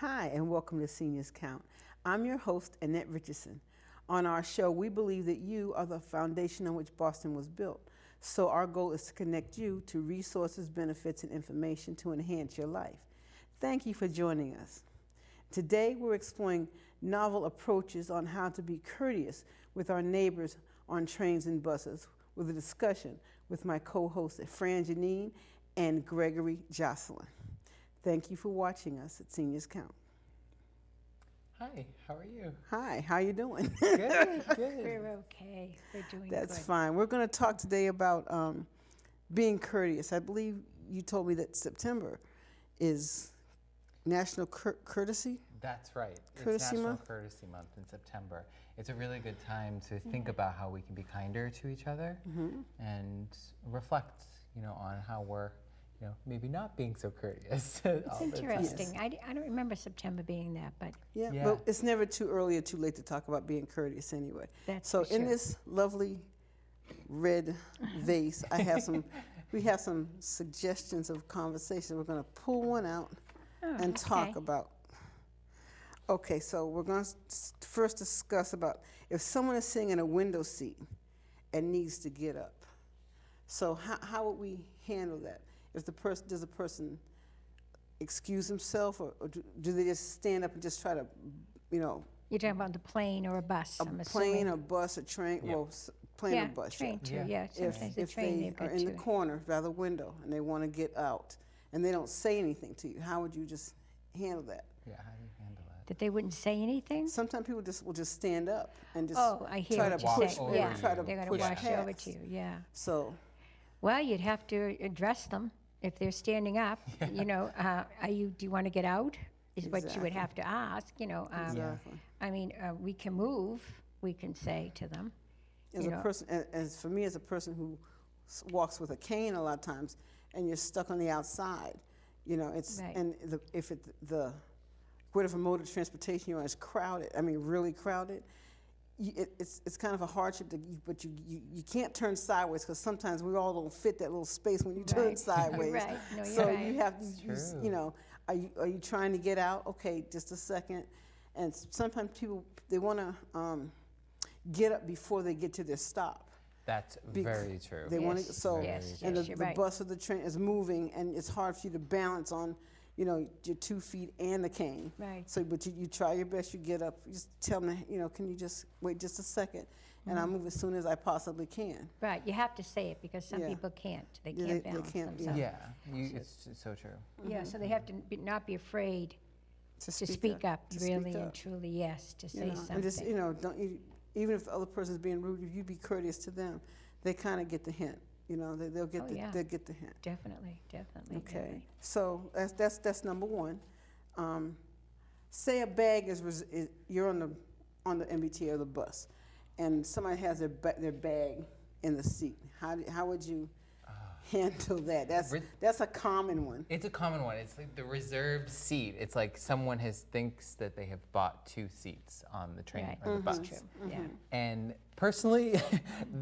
Hi, and welcome to Seniors Count. I'm your host, Annette Richardson. On our show, we believe that you are the foundation on which Boston was built. So our goal is to connect you to resources, benefits, and information to enhance your life. Thank you for joining us. Today, we're exploring novel approaches on how to be courteous with our neighbors on trains and buses, with a discussion with my co-hosts, Fran Janine and Gregory Jocelyn. Thank you for watching us at Seniors Count. Hi, how are you? Hi, how you doing? Good, good. We're okay. We're doing That's good. fine. We're going to talk today about being courteous. I believe you told me that September is National Courtesy. That's right. Courtesy it's National Month? Courtesy Month in September. It's a really good time to think about how we can be kinder to each other and reflect, on how we're, maybe not being so courteous. It's interesting. I don't remember September being that, but Yeah, Yeah. but it's never too early or too late to talk about being courteous anyway. That's So for in sure. this lovely red vase, we have some suggestions of conversation. We're going to pull one out and talk okay. about. Okay, so we're going to first discuss about if someone is sitting in a window seat and needs to get up. So how would we handle that? If does the person excuse himself, or do they just stand up and just try to, you're talking about the plane or a bus. a I'm plane, assuming. a bus, a train, Yeah. well, plane yeah, or bus, train too. Yeah. Yeah, sometimes the if train they they've are got in the to. corner by the window and they want to get out and they don't say anything to you, how would you just handle that? Yeah, how do you handle that? That they wouldn't say anything. Sometimes people will just stand up and just Oh, I hear try what to you're push, saying. over Yeah, you. try to they're going to push wash over past. to you. Yeah. So Well, you'd have to address them if they're standing up. Are you? Do you want to get out? Is what you would Exactly. have to ask. exactly. I mean, we can move. We can say to them. As a person, as for me, as a person who walks with a cane a lot of times, and you're stuck on the outside, it's Right. and the whatever mode of transportation you're on is crowded. I mean, really crowded. It's kind of a hardship, but you can't turn sideways because sometimes we all don't fit that little space when you turn Right. sideways. Right. No, you're So right. you have True. are you trying to get out? Okay, just a second. And sometimes people they want to get up before they get to their stop. That's Bec- very true. They want to Yes. so Yes, and yes, the you're right. bus or the train is moving and it's hard for you to balance on your 2 feet and the cane. Right. So but you try your best. You get up. You just tell them can you just wait just a second and I'll move as soon as I possibly can. Right, you have to say it because some Yeah. people can't. They Yeah, can't they balance can't, themselves. It's so true. Yeah, so they have to not be afraid to speak up, to really speak and up. truly, yes, to say something. and just don't you even if the other person's being rude, if you be courteous to them, they kind of get the hint. They'll get Oh, yeah. they'll get the hint. Definitely. Okay, definitely. so that's number one. Say a bag is you're on the MBT or the bus, and somebody has their bag in the seat. How would you handle that? That's a common one. It's a common one. It's like the reserved seat. It's like someone thinks that they have bought 2 seats on the train Right, or the bus. that's true, yeah. And personally,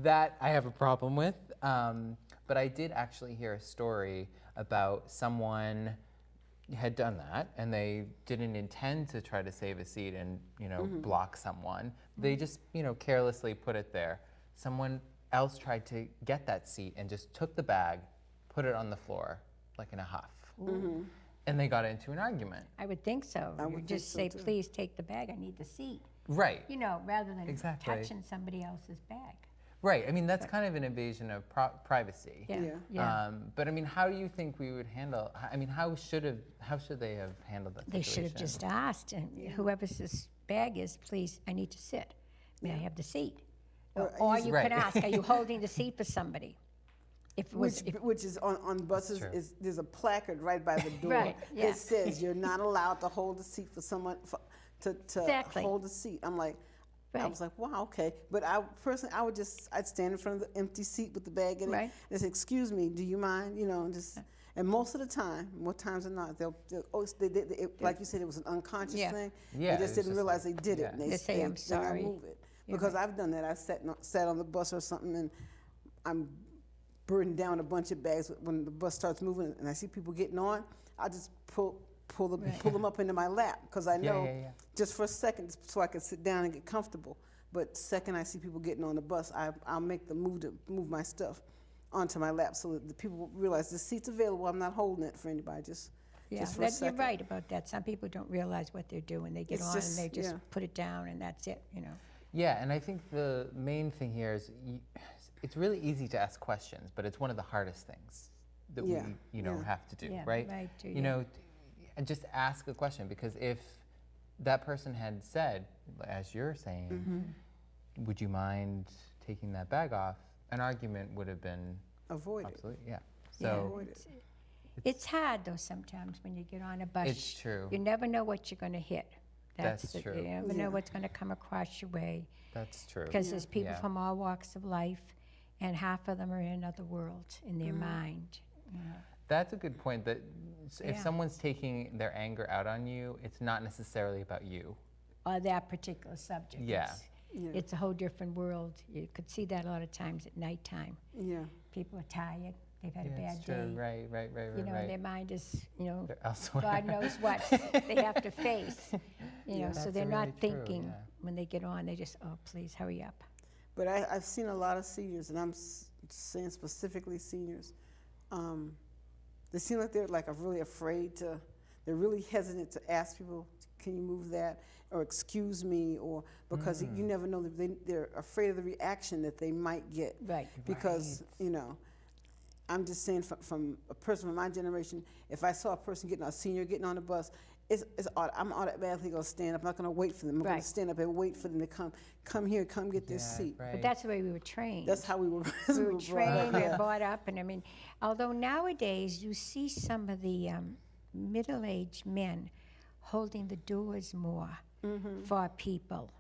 that I have a problem with. But I did actually hear a story about someone had done that, and they didn't intend to try to save a seat and block someone. They just carelessly put it there. Someone else tried to get that seat and just took the bag, put it on the floor like in a huff, and they got into an argument. I would think so. I You would think just so, say, too. please take the bag, I need the seat. Right. Rather than Exactly. touching somebody else's bag. Right. I mean, that's kind of an invasion of privacy. Yeah. But I mean, how do you think we would handle? I mean, how should they have handled that They situation? should have just asked, and whoever's this bag is, please, I need to sit. May I have the seat? Or you Right. could ask, are you holding the seat for somebody? If it was, Which is on buses true. there's a placard right by the door Right, yeah. that says you're not allowed to hold the seat for someone to Exactly. hold the seat. I'm like. I Right. was like, wow, okay. But I personally, I'd stand in front of the empty seat with the bag in it Right. and say, excuse me, do you mind? And just, and most of the time, more times than not, like you said, it was an unconscious Yeah. thing. Yeah, They it just was didn't just realize like- they did yeah. it. And They say, "I'm they're sorry." gonna move it. You're Because right. I've done that. I sat on the bus or something and I'm burdened down a bunch of bags when the bus starts moving and I see people getting on. I just pull pull them up into my lap because I know yeah. just for a second so I can sit down and get comfortable. But second I see people getting on the bus, I'll make the move to move my stuff onto my lap so that the people realize the seat's available. I'm not holding it for anybody. Just for a You're second. right about that. Some people don't realize what they're doing. They get It's on just- and they just yeah. put it down and that's it, you know. Yeah, and I think the main thing here is it's really easy to ask questions, but it's one of the hardest things that Yeah, we, yeah. have to do, Yeah, right? right, You yeah. know, and just ask a question because if that person had said, as you're saying, Mm-hmm. would you mind taking that bag off? An argument would have been Avoid it. absolutely, yeah. Yeah, So Avoid it. it's hard though sometimes when you get on a bus. it's true. You never know what you're going to hit. That's true. You never Yeah. know what's going to come across your way That's true. because there's people Yeah. from all walks of life, and half of them are in another world in their Mm-hmm. mind. You know. That's a good point. That if Yeah. someone's taking their anger out on you, it's not necessarily about you. Or that particular subject. Yeah. Yeah. It's a whole different world. You could see that a lot of times at nighttime. Yeah. People are tired. They've had a Yeah, bad it's true. day. Right. You know, right. their mind is, you know, They're elsewhere. God knows what they have to face. You know, so That's they're really not true, thinking yeah. when they get on. They just, oh, please hurry up. But I've seen a lot of seniors, and I'm saying specifically seniors. They seem like they're really afraid to. They're really hesitant to ask people, "Can you move that?" or "Excuse me," or because you never know that they're afraid of the reaction that they might get. Right. Because you know, I'm just saying from a person from my generation, if I saw a senior getting on the bus, I'm automatically going to stand up. I'm not going to wait for them. I'm going Right. to stand up and wait for them to come here, come get their Yeah, seat. right. But that's the way we were trained. That's how we were. we were brought up, trained yeah. and brought up, and I mean, although nowadays you see some of the middle-aged men holding the doors more for people.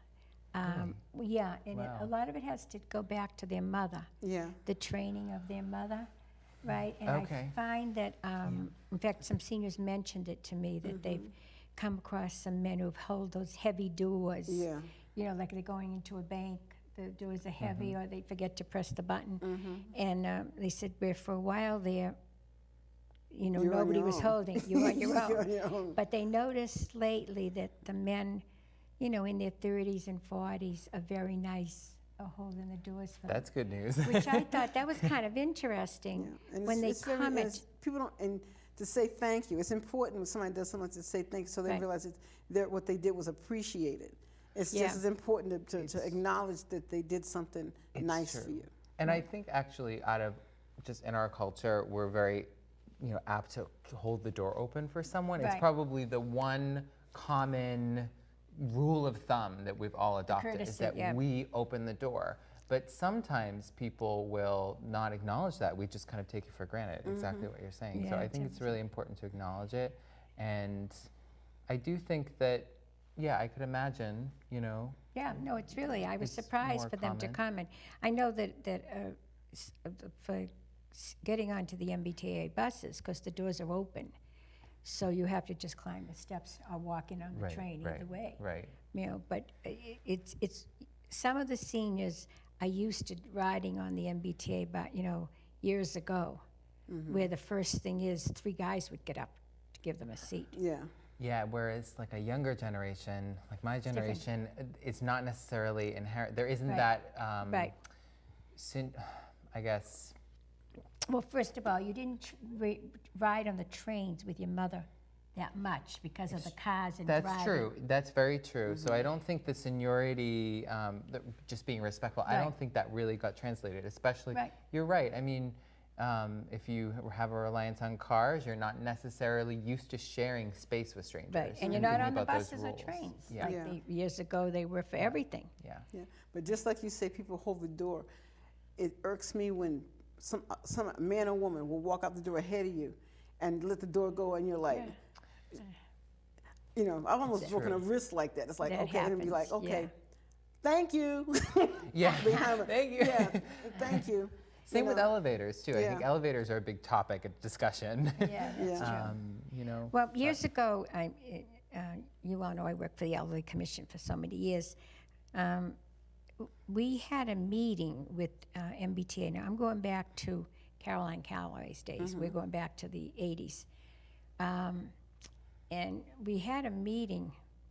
Yeah, and Wow. a lot of it has to go back to their mother, Yeah. the training of their mother, right? And Okay. I find that, in fact, some seniors mentioned it to me that they've come across some men who've held those heavy doors. Yeah. You know, like they're going into a bank, the doors are heavy, Mm-hmm. or they forget to press the button. And they said, where for a while there, you know, You're on nobody your was own. holding. You on your You're own. on your own. But they noticed lately that the men, you know, in their 30s and 40s are very nice holding the doors for them. That's good news. Which I thought that was kind of interesting Yeah. And when they it's very- comment. it's- people don't, and to say thank you. It's important when somebody does something to say thank you, so they Right. realize what they did was appreciated. It's Yeah. just as important to acknowledge that they did something It's nice true. for you. And I think actually out of just in our culture, we're very, apt to hold the door open for someone. It's Right. probably the one common rule of thumb that we've all adopted is courtesy, that yeah. we open the door. But sometimes people will not acknowledge that. We just kind of take it for granted, exactly what you're saying. So Yeah, I think it's really important to acknowledge it. And I do think that, I could imagine, Yeah, no, it's really, I was It's surprised more for them to common. comment. I know that for getting onto the MBTA buses, because the doors are open, so you have to just climb the steps or walk in on the train either way. Right. You know, but it's some of the seniors are used to riding on the MBTA, but years ago, where the first thing is 3 guys would get up to give them a seat. Yeah. Yeah, whereas like a younger generation, like my different. generation, it's not necessarily inherent. There isn't Right. that, Right. I guess, Well, first of all, you didn't ride on the trains with your mother that much because of the cars and that's driving. true. That's very true. So I don't think the seniority, just being respectful, I Right. don't think that really got translated, especially, Right. you're right. I mean, if you have a reliance on cars, you're not necessarily used to sharing space with strangers. Right, and you're and not thinking on the about those buses or rules. trains. Yeah. Like Yeah. years ago, they were for everything. Yeah. Yeah. But just like you say, people hold the door. It irks me when some man or woman will walk out the door ahead of you and let the door go, and you're like, I've almost broken a wrist like that. It's like, That okay, and be like, happens, okay, yeah. thank you. Yeah. Behind me. Thank you. Yeah, thank you. Same You with know. elevators too. I think Yeah. elevators are a big topic of discussion. Yeah, that's Yeah. true. Well, years ago, you all know I worked for the Elderly Commission for so many years. We had a meeting with MBTA. Now, I'm going back to Caroline Calloway's days. We're going back to the 80s. and we had a meeting.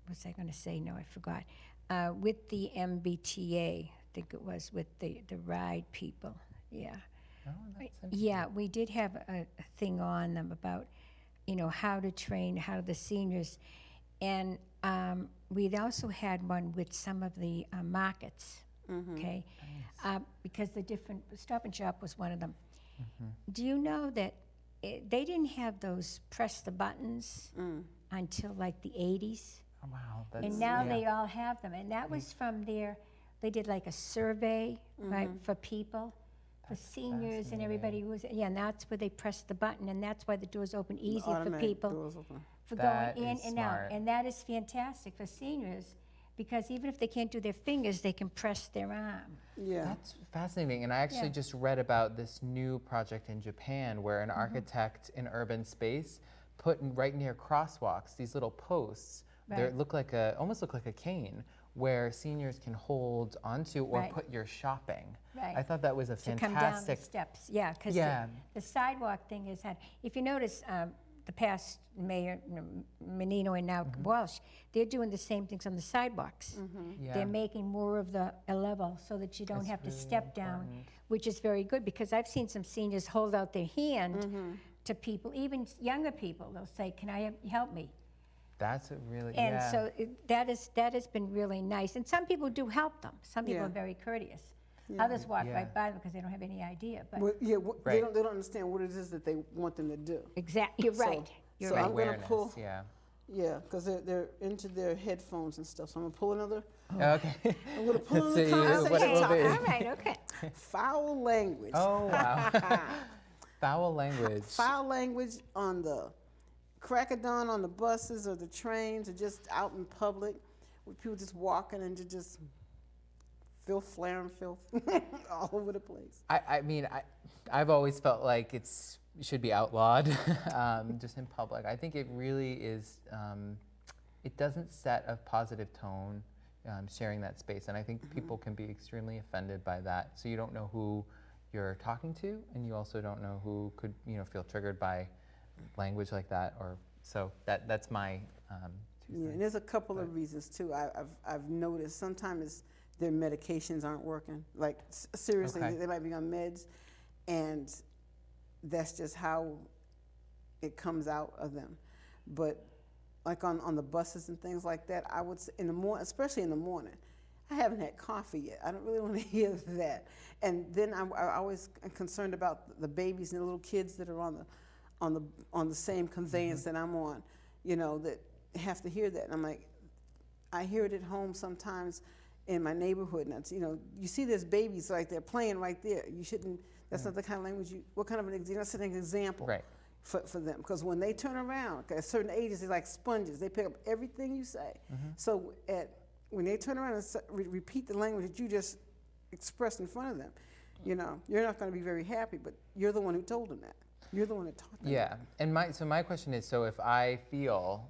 What was I going to say? No, I forgot. With the MBTA, I think it was with the ride people. Yeah. Oh, that's Yeah, we did have a thing on them about, how to train, how the seniors, and we'd also had one with some of the markets, okay? Because the different, Stop and Shop was one of them. Do you know that they didn't have those press the buttons until like the 80s? Oh, wow. That's, And now they all have them, and that was from they did like a survey, right, for people, for seniors and everybody who was, and that's where they pressed the button, and that's why the doors open easier for Automatic people doors open. for That going in is and smart. out. And that is fantastic for seniors, because even if they can't do their fingers, they can press their arm. Yeah. That's fascinating. And I actually Yeah. just read about this new project in Japan where an architect in urban space put right near crosswalks these little posts. They Right. look like almost look like a cane, where seniors can hold onto or Right. put your shopping. Right. I thought that was a To come down the fantastic. steps, yeah, because Yeah. the sidewalk thing has had, if you notice, the past mayor, Menino and now Walsh, they're doing the same things on the sidewalks. Yeah. They're making more of a level so that you don't That's have to really step down, important. which is very good, because I've seen some seniors hold out their hand to people, even younger people. They'll say, "Can I help me?" That's a really And yeah. so that has been really nice. And some people do help them. Some people Yeah. are very courteous. Others walk Yeah. right by them because they don't have any idea. But Well, yeah, Right. they don't understand what it is that they want them to do. exactly, you're So- right. You're so right. I'm gonna awareness. pull- Yeah. Yeah, because they're into their headphones and stuff. So I'm gonna pull another. Okay. I'm gonna pull Let's another see conversation what it will topic. be. All right, okay. Foul language. Oh wow. Foul language. Foul language on the crack of dawn on the buses or the trains or just out in public with people just walking and just filth, flaring filth all over the place. I mean, I've always felt like it should be outlawed, just in public. I think it really is. It doesn't set a positive tone, sharing that space, and I think people can be extremely offended by that. So you don't know who you're talking to, and you also don't know who could, feel triggered by language like that. Or so that's my. Yeah, and there's a couple of reasons too. I've noticed sometimes their medications aren't working. Like seriously, Okay. they might be on meds, and that's just how it comes out of them. But like on the buses and things like that, I would say in the morning, especially in the morning, I haven't had coffee yet. I don't really want to hear that. And then I'm always concerned about the babies and the little kids that are on the same conveyance that I'm on, that have to hear that. And I'm like, I hear it at home sometimes in my neighborhood. And it's, you see there's babies like they're playing right there. You shouldn't, that's not the kind of language what kind of an example, that's an example Right. for them. Because when they turn around, at certain ages, they're like sponges. They pick up everything you say. So when they turn around and repeat the language that you just expressed in front of them, you're not going to be very happy, but you're the one who told them that. You're the one that taught them. Yeah, and my question is, so if I feel,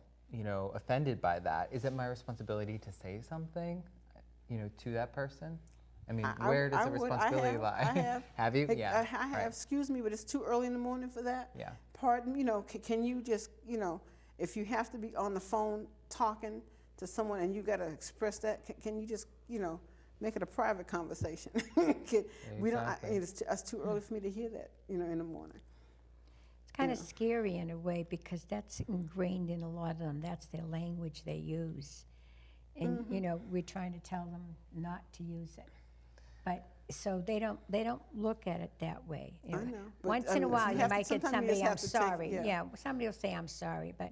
offended by that, is it my responsibility to say something, to that person? I mean, where does the responsibility lie? I have. Have you? Like, Yeah. I have. right. Excuse me, but it's too early in the morning for that. Yeah. Pardon, can you just, if you have to be on the phone talking to someone and you got to express that, can you just, make it a private conversation? We don't. Exactly. It's too early for me to hear that, in the morning. It's kind of scary in a way, because that's ingrained in a lot of them. That's their language they use. And, we're trying to tell them not to use it. But so they don't look at it that way. I know, but, Once I in a mean, while, you you have to- might get sometimes you somebody, just I'm have to take- sorry. yeah. Somebody will say, I'm sorry, but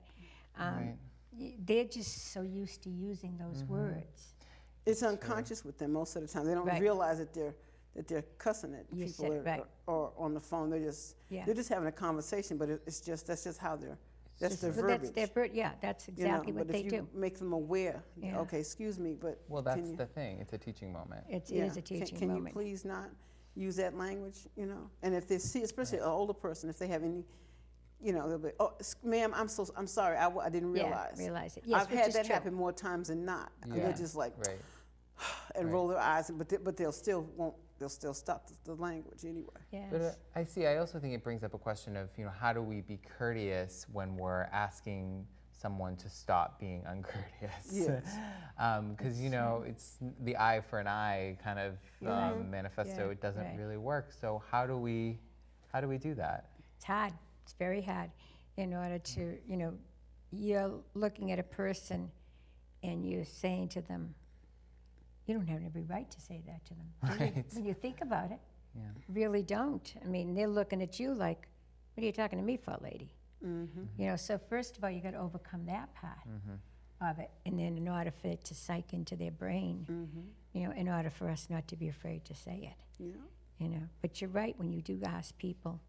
Right. they're just so used to using those words. It's unconscious with them most of the time. They don't Right. realize that they're cussing at You people said- right. or on the phone. They're just having a conversation, but that's just how that's their Well, verbiage. that's their yeah, that's exactly what but they if you do. make them aware, Yeah. okay, excuse me, but Well, can that's you, the thing. It's a teaching moment. It yeah, is a teaching can moment. you please not use that language, And if they see, especially an older person, if they have any, they'll be, oh, ma'am, I'm sorry, I didn't realize. Yeah, realize it. Yes, I've which had is that true. happen more times than not. And Yeah. they're just like, Right. and Right. roll their eyes, but they'll still stop the language anyway. Yes. But I also think it brings up a question of, how do we be courteous when we're asking someone to stop being uncourteous. Yes. Because it's the eye for an eye kind of manifesto. Yeah, It doesn't right. really work. So how do we do that? It's hard. It's very hard in order to, you're looking at a person and you're saying to them, you don't have every right to say that to them. do you? Right. When you think about it, Yeah. really don't. I mean, they're looking at you like, what are you talking to me for, lady? So first of all, you got to overcome that part of it. And then in order for it to psych into their brain, in order for us not to be afraid to say it, Yeah. But you're right, when you do ask people,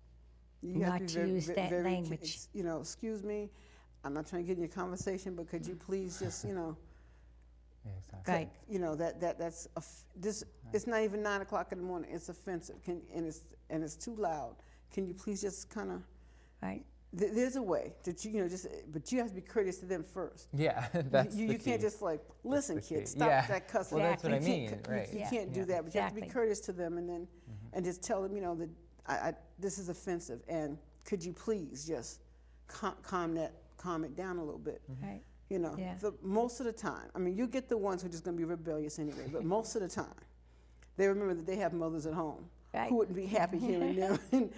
You have not be to use that language. Excuse me, I'm not trying to get in your conversation, but could you please just, Yeah, exactly. Right. this. It's not even 9 o'clock in the morning. It's offensive, and it's too loud. Can you please just kind of? Right. There's a way that but you have to be courteous to them first. Yeah, that's You the can't key. just like, listen, the kid, key. stop Yeah. that cussing. Well, that's what I You can't mean, cu- right. You Yeah. can't do Yeah. that, but you have to be Exactly. courteous to them, and then and just tell them, that this is offensive, and could you please just calm it down a little bit. Right. Yeah. Most of the time, I mean, you get the ones who are just going to be rebellious anyway, but most of the time, they remember that they have mothers at home Right. who wouldn't be happy hearing them and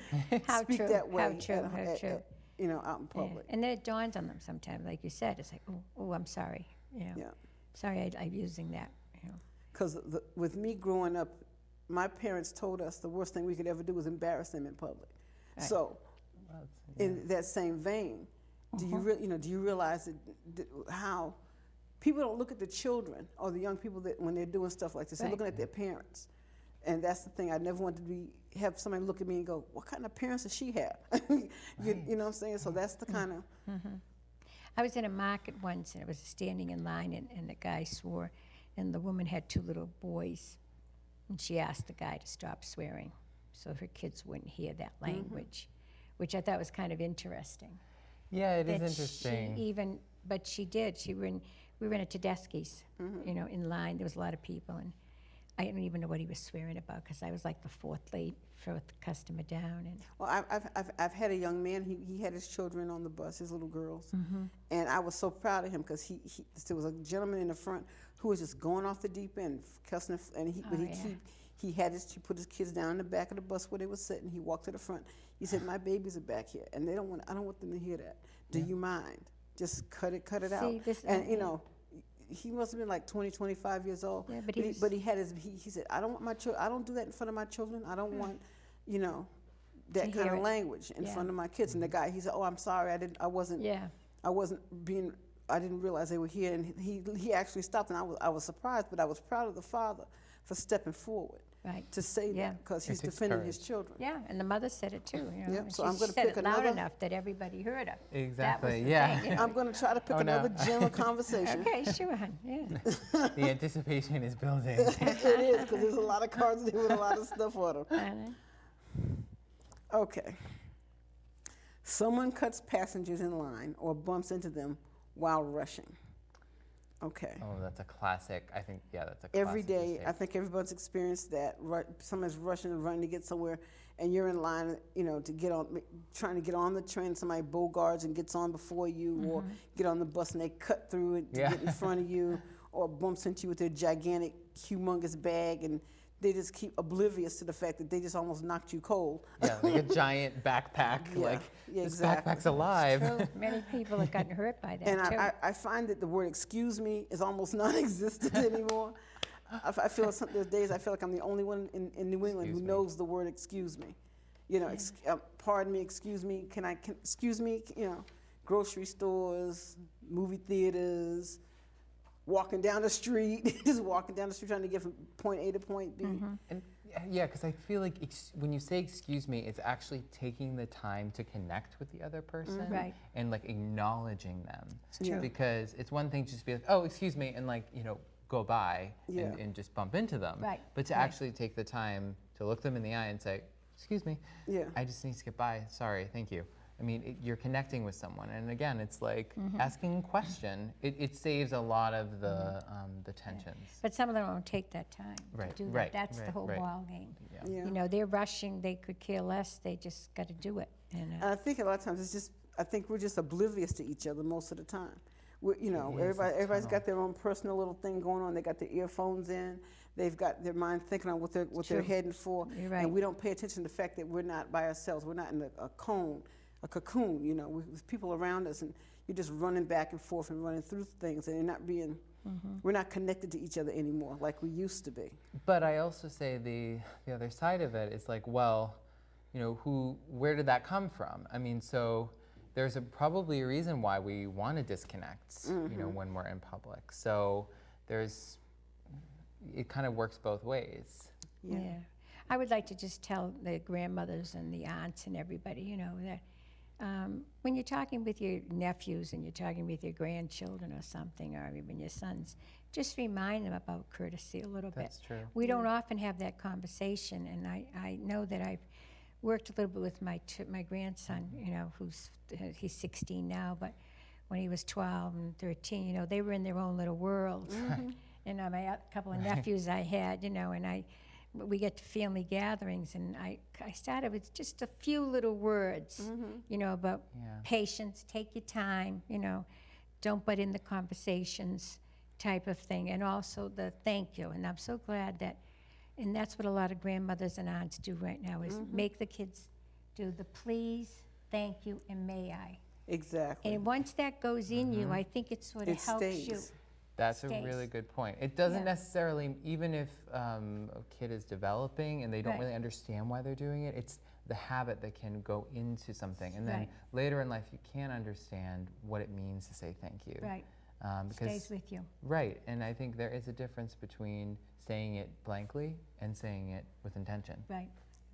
How speak true, that way how true, how true. out in Yeah. public. And then it dawns on them sometimes, like you said, it's like, oh, I'm sorry. Yeah. Sorry, I'm using that. Because with me growing up, my parents told us the worst thing we could ever do was embarrass them in public. Right. So, Well, in that same vein, do you realize how people don't look at the children or the young people that when they're doing stuff like this, they're Right. looking at their parents, and that's the thing. I never wanted to have somebody look at me and go, "What kind of parents does she have?" You know what I'm saying? So that's the kind of I was in a market once, and I was standing in line, and the guy swore, and the woman had 2 little boys, and she asked the guy to stop swearing so her kids wouldn't hear that language, which I thought was kind of interesting. Yeah, it is That interesting. but she did. We were in a Tedeschi's, in line. There was a lot of people, and I didn't even know what he was swearing about because I was like the fourth customer down. And Well, I've had a young man. He had his children on the bus, his little girls, and I was so proud of him because there was a gentleman in the front who was just going off the deep end, cussing, and he put his kids down in the back of the bus where they were sitting. He walked to the front. He said, "My babies are back here, and I don't want them to hear that. Do you mind? Just cut it out." See, this- And he must have been like 20, 25 years old. Yeah, but he had he said, "I don't want my children. I don't do that in front of my children. I don't want, that To kind hear of it. language in Yeah. front of my kids." And the guy, he said, "Oh, I'm sorry. I didn't realize they were here." And he actually stopped, and I was surprised, but I was proud of the father for stepping forward right. to say Yeah. that because It he's takes defending his courage. children. Yeah, and the mother said it too. Yep, and so she I'm gonna said pick it loud another- enough that everybody heard her. Exactly, That was the yeah. thing, I'm going to try to pick Oh, no. another gem of conversation. Okay, sure, hon. Yeah. The anticipation is building. It is, because there's a lot of cards there with a lot of stuff on them. And, Okay. Someone cuts passengers in line or bumps into them while rushing. Okay. Oh, that's a classic. I think, yeah, that's a classic Every day, mistake. I think everyone's experienced that. Someone's rushing and running to get somewhere, and you're in line, to get on, trying to get on the train. Somebody bogarts and gets on before you, or get on the bus and they cut through it to Yeah. get in front of you, or bumps into you with their gigantic, humongous bag, and they just keep oblivious to the fact that they just almost knocked you cold. Yeah, like a giant backpack. Yeah, Like, yeah, this exactly. backpack's alive. true, many people have gotten hurt by that And too. I find that the word "excuse me" is almost non-existent anymore. I feel there's days I feel like I'm the only one in New England who Excuse me. knows the word "excuse me." Pardon me, excuse me. Excuse me? Grocery stores, movie theaters, walking down the street, just walking down the street trying to get from point A to point B. And yeah, because I feel like when you say "excuse me," it's actually taking the time to connect with the other person, Right. and like acknowledging them. true. Because it's one thing to just be like, "Oh, excuse me," and like go by Yeah. and just bump into them. Right, But to right. actually take the time to look them in the eye and say, "Excuse me, Yeah. I just need to get by. Sorry, thank you." I mean, you're connecting with someone, and again, it's like asking a question. It saves a lot of the tensions. But some of them won't take that time Right, to do that. right, That's the right, whole right. ball game. Yeah. Yeah. They're rushing. They could care less. They just got to do it. And And I think a lot of times it's just, I think we're just oblivious to each other most of the time. We're, you know, It is a everybody's tunnel. got their own personal little thing going on. They got their earphones in. They've got their mind thinking on what they're True. heading for, You're right. and we don't pay attention to the fact that we're not by ourselves. We're not in a cocoon. You know, with people around us, and you're just running back and forth and running through things, and you're not being. We're not connected to each other anymore like we used to be. But I also say the other side of it is like, well, you know, where did that come from? I mean, so there's probably a reason why we want to disconnect, you know, when we're in public. So it kind of works both ways. Yeah. I would like to just tell the grandmothers and the aunts and everybody, you know, that when you're talking with your nephews and you're talking with your grandchildren or something, or even your sons, just remind them about courtesy a little bit. That's true. We don't often have that conversation, and I know that I've worked a little bit with my grandson, you know, he's 16 now, but when he was 12 and 13, you know, they were in their own little world. And my couple of nephews I had, you know, and we get to family gatherings, and I started with just a few little words, you know, about patience, take your time, you know, don't butt in the conversations type of thing, and also the thank you. And I'm so glad that, and that's what a lot of grandmothers and aunts do right now, is make the kids do the please, thank you, and may I. Exactly. And once that goes in you, I think it sort of It helps you. stays. That's a Stays. really good point. It doesn't Yeah. necessarily, even if a kid is developing and they don't Right. really understand why they're doing it, it's the habit that can go into something. And then Right. later in life, you can understand what it means to say thank you. Right, Because, stays with you. right, and I think there is a difference between saying it blankly and saying it with intention. Right,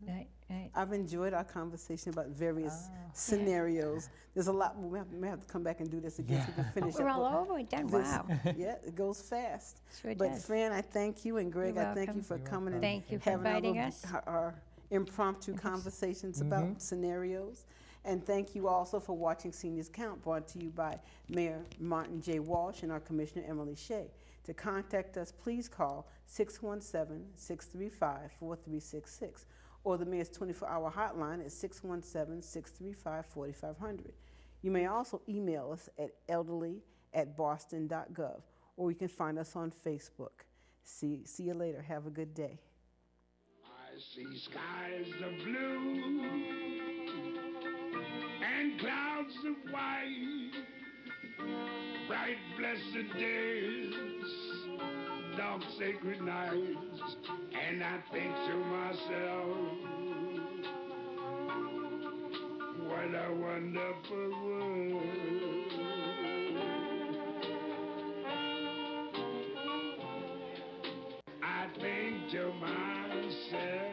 right, right. I've enjoyed our conversation about various scenarios. There's a lot more. We may have to come back and do this again so we can finish We're up. all over it, done, this. wow. Yeah, it goes fast. Sure But does. Fran, I thank you, and Greg, You're I thank you welcome. for You're coming and Thank you for having our, inviting little- us. our impromptu conversations about scenarios. And thank you also for watching Seniors Count, brought to you by Mayor Martin J. Walsh and our Commissioner Emily Shea. To contact us, please call 617-635-4366, or the Mayor's 24-hour hotline at 617-635-4500. You may also email us at elderly@boston.gov, or you can find us on Facebook. See you later. Have a good day. I see skies of blue and clouds of white, bright blessed days, dark sacred nights, and I think to myself, what a wonderful world. I think to myself,